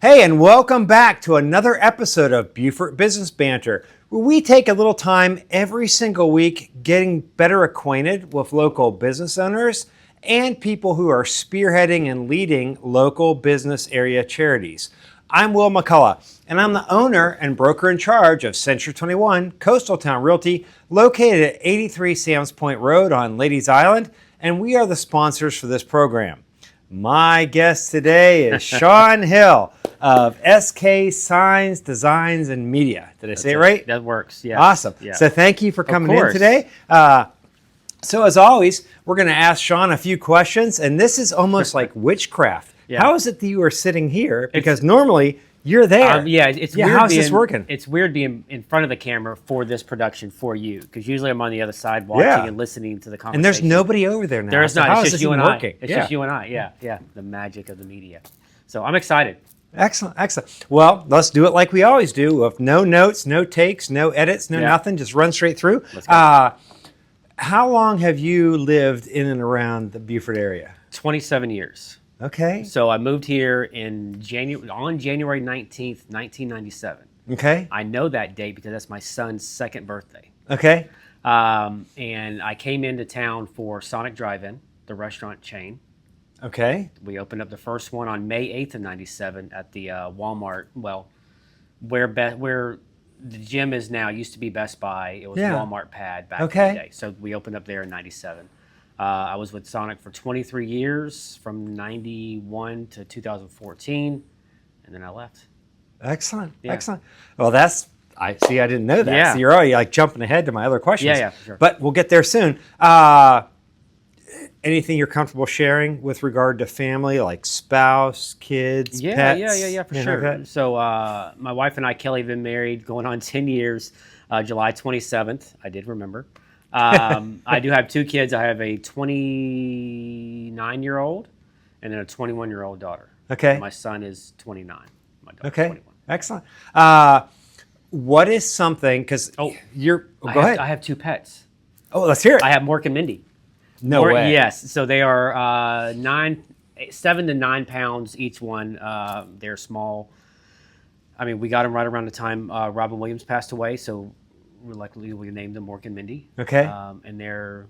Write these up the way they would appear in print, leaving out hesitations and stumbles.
Hey, and welcome back to another episode of Beaufort Business Banter, where we take a little time every single week getting better acquainted with local business owners and people who are spearheading and leading local business area charities. I'm Will McCullough, and I'm the owner and broker in charge of Century 21 Coastal Town Realty, located at 83 Sam's Point Road on Ladies Island, and we are the sponsors for this program. My guest today is Shawn Hill of SK Signs, Designs, and Media. Did I say it right? That works, yeah. Awesome. Yeah. So thank you for coming in today. So as always, we're going to ask Shawn a few questions, and this is almost like witchcraft. Yeah. How is it that you are sitting here? Because normally you're there. It's weird. How's this working? It's weird being in front of the camera for this production for you, because usually I'm on the other side watching and listening to the conversation. And there's nobody over there now. There is not. So it's just you and I. It's just you and I. Yeah. The magic of the media. So I'm excited. Excellent. Well, let's do it like we always do, with no notes, no takes, no edits, nothing. Just run straight through. Let's go. How long have you lived in and around the Beaufort area? 27 years. Okay. So I moved here on January 19th, 1997. Okay. I know that date because that's my son's second birthday. Okay. And I came into town for Sonic Drive-In, the restaurant chain. Okay. We opened up the first one on May 8th of 97 at the Walmart, where the gym is now. It used to be Best Buy. It was Walmart pad back in the day. So we opened up there in 97. I was with Sonic for 23 years, from 91 to 2014, and then I left. Excellent. Well, I didn't know that. Yeah. So you're already like jumping ahead to my other questions. Yeah, for sure. But we'll get there soon. Anything you're comfortable sharing with regard to family, like spouse, kids, pets? Yeah, for sure. Okay. So my wife and I, Kelly, have been married going on 10 years, July 27th. I did remember. I do have two kids. I have a 29-year-old and then a 21-year-old daughter. Okay. My son is 29. My daughter's 21. Excellent. What is something, because go ahead. I have two pets. Oh, let's hear it. I have Mork and Mindy. No way. Yes. So they are 7 to 9 pounds each one. They're small. I mean, we got them right around the time Robin Williams passed away, so we named them Mork and Mindy. Okay. And they're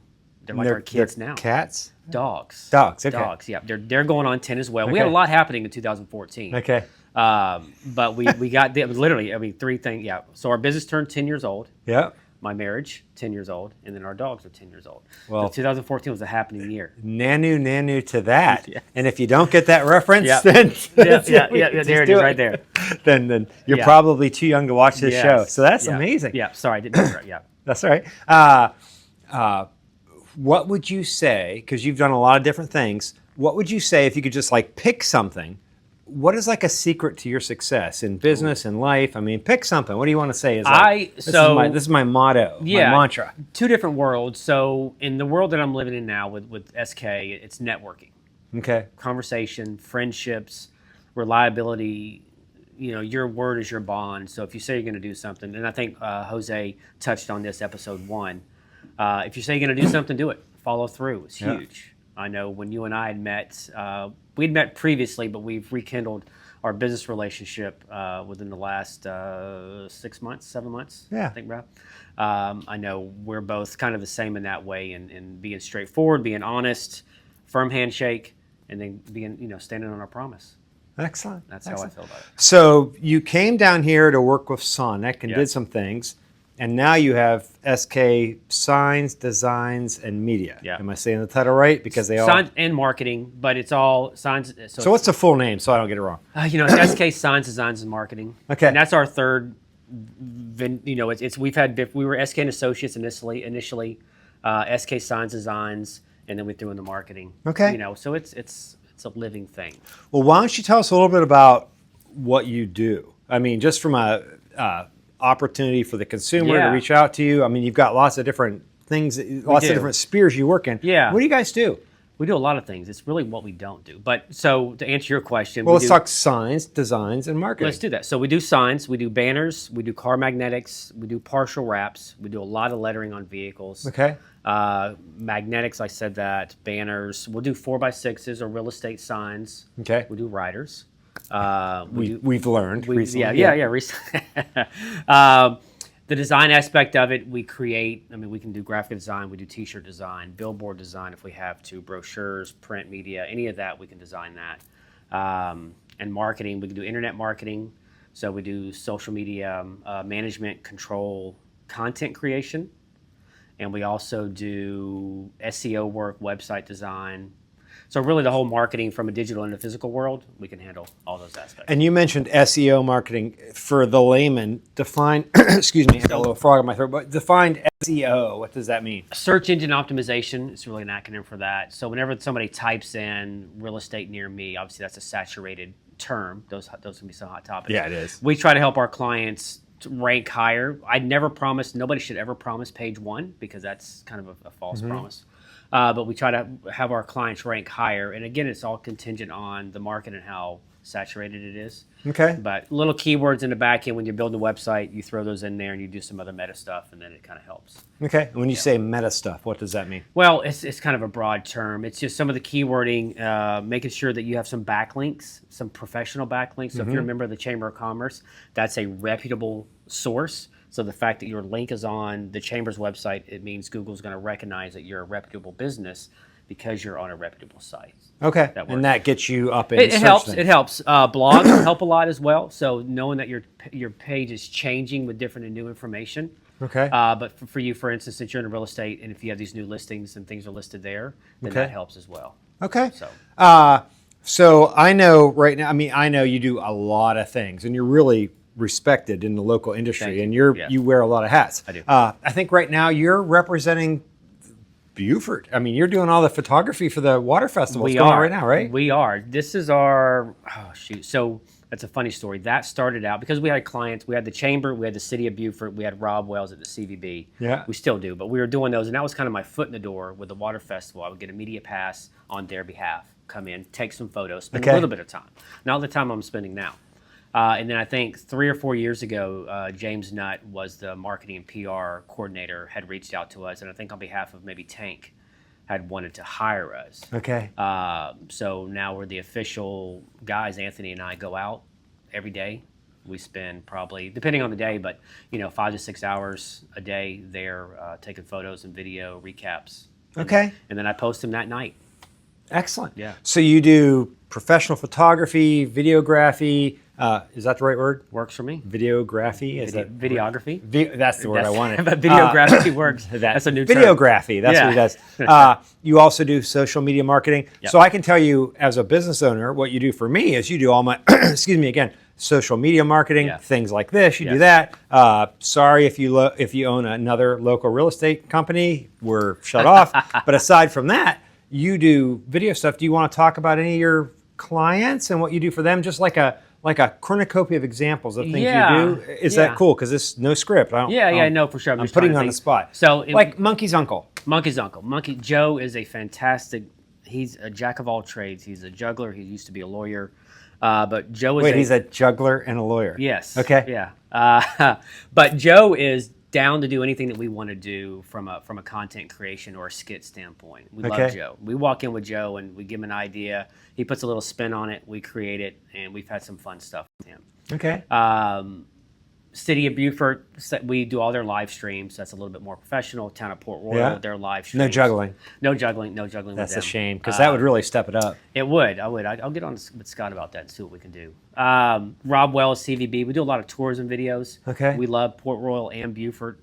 like our kids now. Cats? Dogs. Okay. Dogs, yeah. They're going on 10 as well. Okay. We had a lot happening in 2014. Okay. But we got literally, three things. Yeah. So our business turned 10 years old. Yeah. My marriage, 10 years old, and then our dogs are 10 years old. Well, so 2014 was a happening year. Nanu to that. Yeah. And if you don't get that reference, then there it is right there. Then you're probably too young to watch this show. So that's amazing. Yeah, sorry, I didn't remember. Yeah. That's all right. What would you say, because you've done a lot of different things, what would you say if you could just like pick something? What is like a secret to your success in business and life? I mean, pick something. What do you want to say? This is my motto, my mantra. Two different worlds. So in the world that I'm living in now with SK, it's networking. Okay. Conversation, friendships, reliability. You know, your word is your bond. So if you say you're going to do something, and I think Jose touched on this episode 1. If you say you're going to do something, do it. Follow through. It's huge. I know when you and I had met, we'd met previously, but we've rekindled our business relationship within the last 7 months. Yeah. I think, Rob. I know we're both kind of the same in that way, and being straightforward, being honest, firm handshake, and then standing on our promise. Excellent. That's how I feel about it. So you came down here to work with Sonic and did some things. And now you have SK Signs, Designs, and Media. Yeah. Am I saying the title right? Because they Signs and marketing, but it's all signs. So what's the full name, so I don't get it wrong? It's SK Signs, Designs, and Marketing. Okay. And that's our third. We were SK and Associates initially, SK Signs, Designs, and then we threw in the marketing. Okay. So it's a living thing. Well, why don't you tell us a little bit about what you do? I mean, just from a opportunity for the consumer to reach out to you. I mean, you've got lots of different things, lots of different spheres you work in. Yeah. What do you guys do? We do a lot of things. It's really what we don't do. But so to answer your question, let's talk signs, designs, and marketing. Let's do that. So we do signs, we do banners, we do car magnetics, we do partial wraps, we do a lot of lettering on vehicles. Okay. Magnetics, I said that. Banners. We'll do 4x6s or real estate signs. Okay. We do riders. We've learned recently. Yeah. Recently. The design aspect of it, we create. I mean, we can do graphic design, we do T-shirt design, billboard design if we have to, brochures, print media, any of that we can design that. And marketing, we can do internet marketing. So we do social media management, control, content creation, and we also do SEO work, website design. So really the whole marketing from a digital and a physical world, we can handle all those aspects. And you mentioned SEO marketing. For the layman, define, excuse me, I got a little frog in my throat, but define SEO. What does that mean? Search engine optimization is really an acronym for that. So whenever somebody types in real estate near me, obviously that's a saturated term. Those can be some hot topics. Yeah, it is. We try to help our clients to rank higher. I'd never promise, nobody should ever promise page 1 because that's kind of a false promise. But we try to have our clients rank higher. And again, it's all contingent on the market and how saturated it is. Okay. But little keywords in the back end when you're building a website, you throw those in there and you do some other meta stuff, and then it kind of helps. Okay. When you say meta stuff, what does that mean? Well, it's kind of a broad term. It's just some of the keywording, making sure that you have some backlinks, some professional backlinks. So if you're a member of the Chamber of Commerce, that's a reputable source. So the fact that your link is on the Chamber's website, it means Google's going to recognize that you're a reputable business because you're on a reputable site. Okay, and that gets you up in search helps. things. It helps. Blogs help a lot as well. So knowing that your page is changing with different and new information. Okay. But for you, for instance, since you're in real estate, and if you have these new listings and things are listed there, then that helps as well. Okay. So I know right now. I mean, I know you do a lot of things, and you're really respected in the local industry, and you wear a lot of hats. I do. I think right now you're representing Beaufort. I mean, you're doing all the photography for the water festival. It's going on right now, right? We are. This is our, So that's a funny story. That started out because we had clients. We had the Chamber, we had the City of Beaufort, we had Rob Wells at the CVB. Yeah. We still do, but we were doing those, and that was kind of my foot in the door with the water festival. I would get a media pass on their behalf, come in, take some photos, spend a little bit of time. Not the time I'm spending now. And then I think 3 or 4 years ago, James Nutt was the marketing and PR coordinator, had reached out to us, and I think on behalf of maybe Tank, had wanted to hire us. Okay. So now we're the official guys. Anthony and I go out every day. We spend probably, depending on the day, but 5 to 6 hours a day there, taking photos and video recaps. And then I post them that night. Excellent. Yeah. So you do professional photography, videography. Is that the right word? Works for me. Videography? Is that videography? That's the word I wanted. But videography works. That's a new term. Videography. That's what he does. You also do social media marketing. Yep. So I can tell you, as a business owner, what you do for me is you do all my, excuse me again, social media marketing, things like this. You do that. Sorry if you own another local real estate company, we're shut off. But aside from that, you do video stuff. Do you want to talk about any of your clients and what you do for them? Just like a cornucopia of examples of things you do. Is that cool? Because it's no script. No, for sure. I'm putting you on the spot. So, like Monkey's uncle. Monkey Joe is a fantastic. He's a jack of all trades. He's a juggler. He used to be a lawyer, but Joe is. He's a juggler and a lawyer. Yes. Okay. Yeah. But Joe is down to do anything that we want to do from a content creation or a skit standpoint. We love Joe. We walk in with Joe and we give him an idea. He puts a little spin on it. We create it, and we've had some fun stuff with him. Okay. City of Beaufort, we do all their live streams. That's a little bit more professional. Town of Port Royal, their live streams. No juggling. No juggling. No juggling. That's with them. a shame because that would really step it up. It would. I would. I'll get on with Scott about that and see what we can do. Rob Wells, CVB. We do a lot of tourism videos. Okay. We love Port Royal and Beaufort.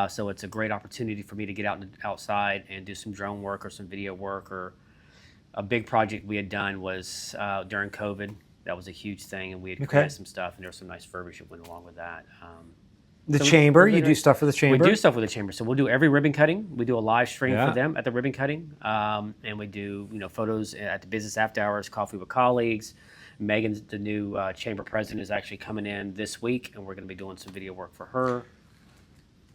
So it's a great opportunity for me to get outside and do some drone work or some video work. Or a big project we had done was during COVID. That was a huge thing, and we had created some stuff, and there was some nice furbish that went along with that. The Chamber, you do stuff for the Chamber? We do stuff with the Chamber. So we'll do every ribbon cutting. We do a live stream for them at the ribbon cutting, and we do photos at the business after hours, coffee with colleagues. Megan, the new Chamber president, is actually coming in this week, and we're going to be doing some video work for her.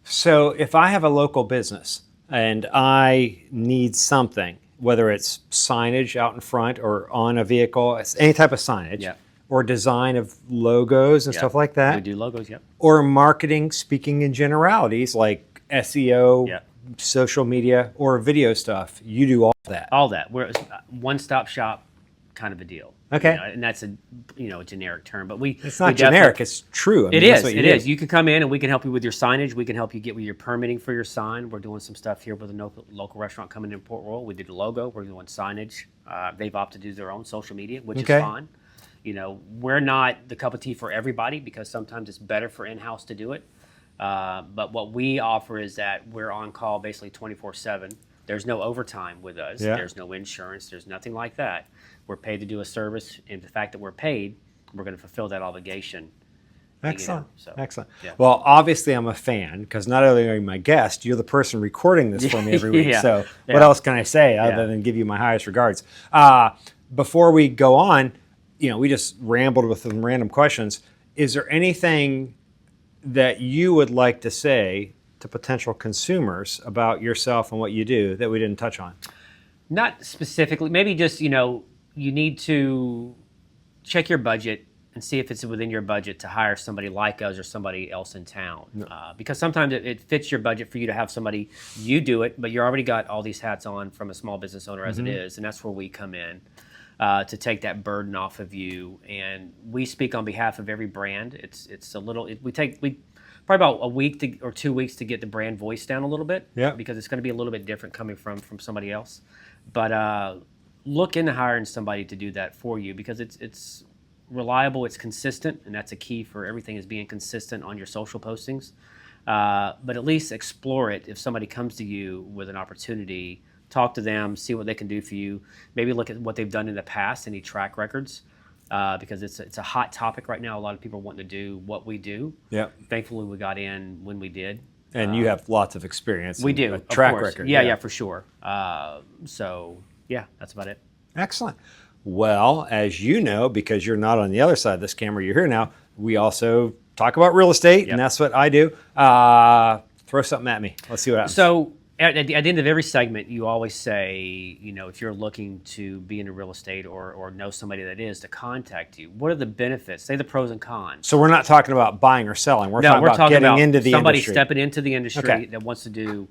So if I have a local business and I need something, whether it's signage out in front or on a vehicle, any type of signage, or design of logos and stuff like that. We do logos, or marketing, speaking in generalities like SEO, social media, or video stuff. You do all that. All that. We're a one-stop shop kind of a deal. Okay. And that's a a generic term, but it's not generic. It's true. I mean, It that's is. what you It do. is. You can come in and we can help you with your signage. We can help you get with your permitting for your sign. We're doing some stuff here with a local restaurant coming in Port Royal. We did a logo. We're doing signage. They've opted to do their own social media, which is fine. We're not the cup of tea for everybody because sometimes it's better for in-house to do it. But what we offer is that we're on call basically 24/7. There's no overtime with us. Yeah. There's no insurance. There's nothing like that. We're paid to do a service, and the fact that we're paid, we're going to fulfill that obligation. Excellent. So, Excellent. yeah. Well, obviously, I'm a fan because not only are you my guest, you're the person recording this for me every week. Yeah. So, what else can I say other than give you my highest regards? Before we go on, we just rambled with some random questions. Is there anything that you would like to say to potential consumers about yourself and what you do that we didn't touch on? Not specifically. Maybe just, you need to check your budget and see if it's within your budget to hire somebody like us or somebody else in town. Because sometimes it fits your budget for you to have somebody, you do it, but you already got all these hats on from a small business owner as it is, and that's where we come in to take that burden off of you. And we speak on behalf of every brand. It's a little, we probably about a week or 2 weeks to get the brand voice down a little bit, because it's going to be a little bit different coming from somebody else. But look into hiring somebody to do that for you because it's reliable, it's consistent, and that's a key for everything is being consistent on your social postings. But at least explore it if somebody comes to you with an opportunity. Talk to them, see what they can do for you. Maybe look at what they've done in the past, any track records. Because it's a hot topic right now. A lot of people want to do what we do. Yeah. Thankfully, we got in when we did. And you have lots of experience. We do. A track record. Yeah, for sure. So, that's about it. Excellent. Well, as you know, because you're not on the other side of this camera, you're here now, we also talk about real estate, and that's what I do. Throw something at me. Let's see what happens. So, at the end of every segment, you always say, if you're looking to be into real estate or know somebody that is, to contact you. What are the benefits? Say the pros and cons. So we're not talking about buying or selling. We're talking about getting into the somebody industry. stepping into the industry that wants to do.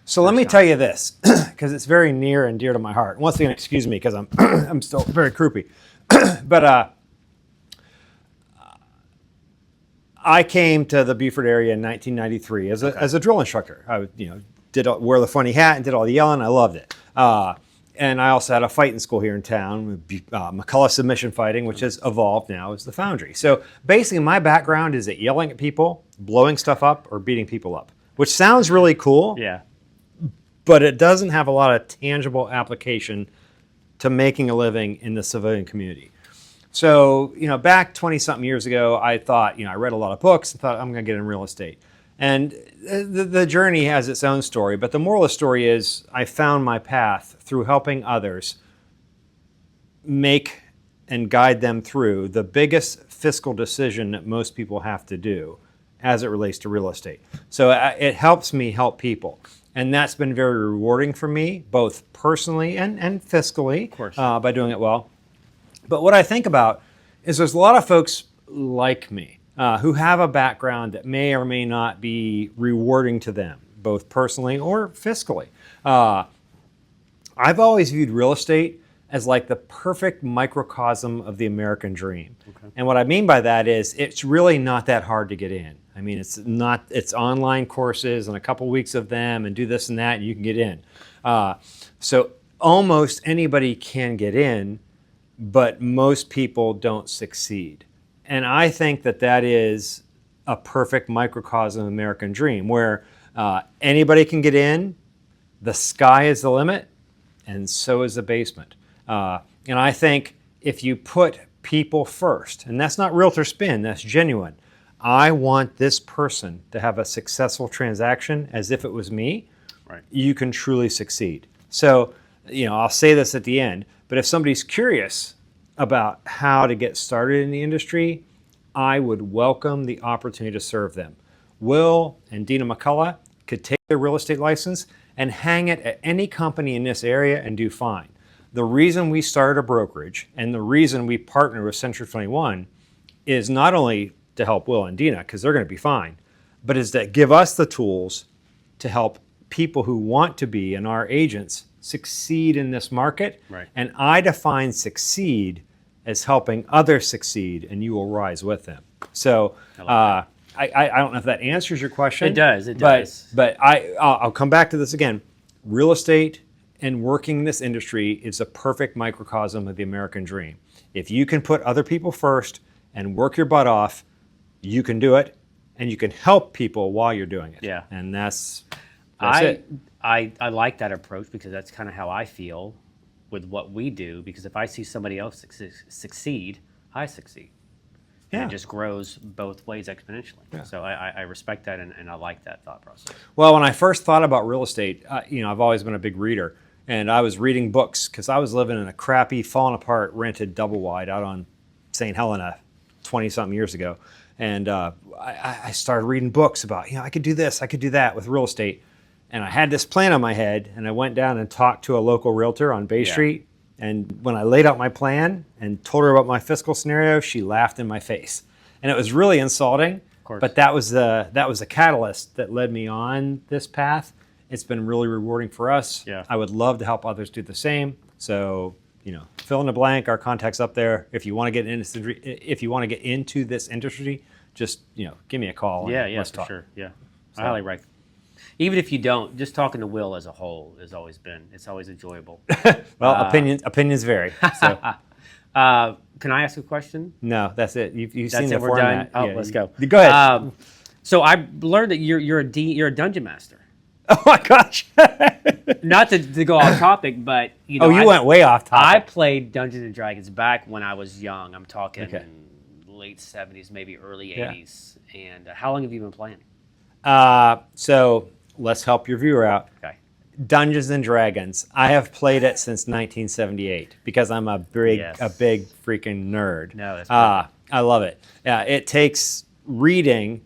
So let me tell you this, because it's very near and dear to my heart. Once again, excuse me, because I'm still very croupy. But I came to the Beaufort area in 1993 as a drill instructor. I did wear the funny hat and did all the yelling. I loved it. And I also had a fighting school here in town, McCullough Submission Fighting, which has evolved now as the Foundry. So basically my background is at yelling at people, blowing stuff up, or beating people up, which sounds really cool. Yeah. But it doesn't have a lot of tangible application to making a living in the civilian community. So, back 20-something years ago, I thought, I read a lot of books and thought I'm going to get in real estate. And the journey has its own story, but the moral of the story is I found my path through helping others make and guide them through the biggest fiscal decision that most people have to do as it relates to real estate. So it helps me help people. And that's been very rewarding for me, both personally and fiscally, of course. By doing it well. But what I think about is there's a lot of folks like me who have a background that may or may not be rewarding to them, both personally or fiscally. I've always viewed real estate as like the perfect microcosm of the American dream. Okay. And what I mean by that is it's really not that hard to get in. I mean, it's online courses and a couple weeks of them and do this and that and you can get in. So almost anybody can get in, but most people don't succeed. And I think that is a perfect microcosm of the American dream where anybody can get in, the sky is the limit, and so is the basement. And I think if you put people first, and that's not realtor spin, that's genuine. I want this person to have a successful transaction as if it was me. Right. You can truly succeed. So, I'll say this at the end, but if somebody's curious about how to get started in the industry, I would welcome the opportunity to serve them. Will and Dina McCullough could take their real estate license and hang it at any company in this area and do fine. The reason we started a brokerage and the reason we partnered with Century 21 is not only to help Will and Dina, because they're going to be fine, but is to give us the tools to help people who want to be and our agents succeed in this market. Right. And I define succeed as helping others succeed, and you will rise with them. So I don't know if that answers your question. It does. It does. But I'll come back to this again. Real estate and working in this industry is a perfect microcosm of the American dream. If you can put other people first and work your butt off, you can do it, and you can help people while you're doing it. Yeah. And that's I it. like that approach because that's kind of how I feel with what we do. Because if I see somebody else succeed, I succeed. And Yeah. it just grows both ways exponentially. Yeah. So I respect that, and I like that thought process. Well, when I first thought about real estate, I've always been a big reader, and I was reading books because I was living in a crappy, falling apart, rented double wide out on St. Helena 20-something years ago. And I started reading books about, I could do this, I could do that with real estate. And I had this plan on my head, and I went down and talked to a local realtor on Bay Street. And when I laid out my plan and told her about my fiscal scenario, she laughed in my face. And it was really insulting. Of course. But that was the catalyst that led me on this path. It's been really rewarding for us. Yeah. I would love to help others do the same. So, fill in the blank. Our contact's up there. If you want to get into this industry, just give me a call. Yeah, and let's for talk. sure. Yeah, So- I highly recommend. Even if you don't, just talking to Will as a whole it's always enjoyable. Well, opinions vary. So Can I ask a question? no, that's it. You've That's seen the it. We're done. format. Oh, Yeah, let's go. Go ahead. So I learned that you're a dungeon master. Oh my gosh. Not to go off topic, but You went way off I topic. played Dungeons and Dragons back when I was young. I'm talking Okay. late 70s, maybe early Yeah. 80s. And how long have you been playing? So let's help your viewer out. Okay. Dungeons and Dragons. I have played it since 1978 because I'm a big freaking nerd. No, that's I love it. Yeah, it takes reading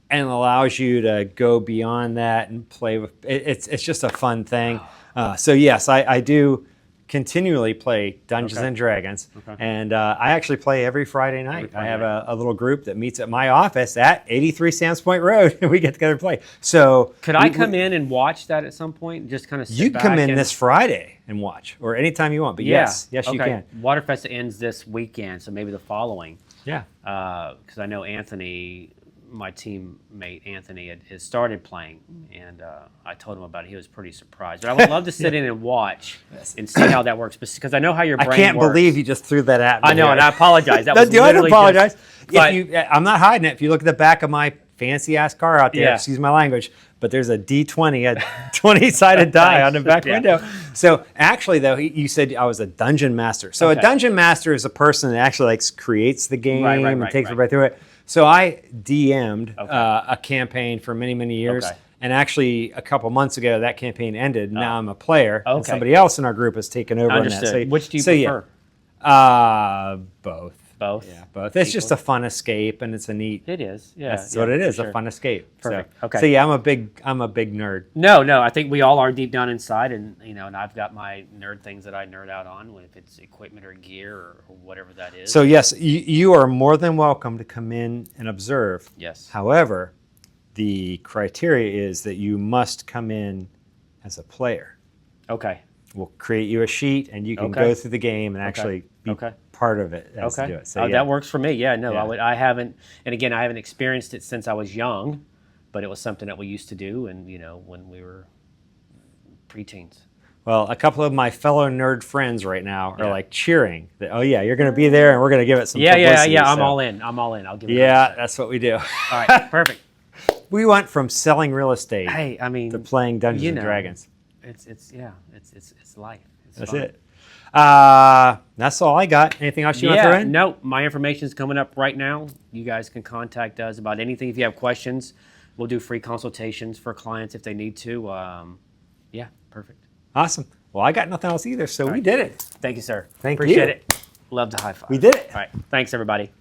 and allows you to go beyond that and play with. It's just a fun thing. So yes, I do continually play Dungeons and Dragons, and I actually play every Friday night. I have a little group that meets at my office at 83 Sam's Point Road, and we get together and play. So Could I come in and watch that at some point? Just kind of sit You back come in and- this Friday and watch, or anytime you want. But yes, you can. Waterfest ends this weekend, so maybe the following. Yeah. Because I know Anthony, my teammate Anthony, has started playing, and I told him about it. He was pretty surprised. But I would love to sit in and watch and see how that works, because I know how your brain I can't works. believe you just threw that at me. I know, and I apologize. That No, was I don't literally apologize. just- but- I'm not hiding it. If you look at the back of my fancy ass car out there, Yeah. excuse my language, but there's a D20, a 20-sided die on the back Yeah. window. So actually, though, you said I was a dungeon master. So a dungeon master is a person that actually creates the game and takes everybody through it. So I DM'd a campaign for many, many years. Okay. And actually, a couple months ago, that campaign ended. Now I'm a player, and Okay. somebody else in our group has taken over on that. Understood. So, Which do you so, prefer? Yeah. Both. Both? Yeah, both. It's just a fun escape, and it's a neat. It is. Yeah. That's what it is. for sure. A fun escape. Perfect. So, Okay. So yeah, I'm a big nerd. No, I think we all are deep down inside, and and I've got my nerd things that I nerd out on, if it's equipment or gear or whatever that is. So yes, you are more than welcome to come in and observe. Yes. However, the criteria is that you must come in as a player. Okay. We'll create you a sheet, and you can Okay. go through the game and actually be Okay. part of it as to Okay. do it. So, yeah. That works for me. Yeah. No, Yeah. I haven't, and again, I haven't experienced it since I was young, but it was something that we used to do, and when we were preteens. Well, a couple of my fellow nerd friends right now are cheering that, oh yeah, you're going to be there, and we're going to give it some publicity. I'm So, all in. I'll give it. Yeah, that's what we do. All right. Perfect. We went from selling real estate Hey, I mean, to playing Dungeons and Dragons. It's life. It's That's fun. it. That's all I got. Anything else you want to throw in? No, my information is coming up right now. You guys can contact us about anything. If you have questions, we'll do free consultations for clients if they need to. Yeah, perfect. Awesome. Well, I got nothing else either, so we did it. Thank you, sir. Thank Appreciate you. it. Love to high five. We did it. All right. Thanks, everybody.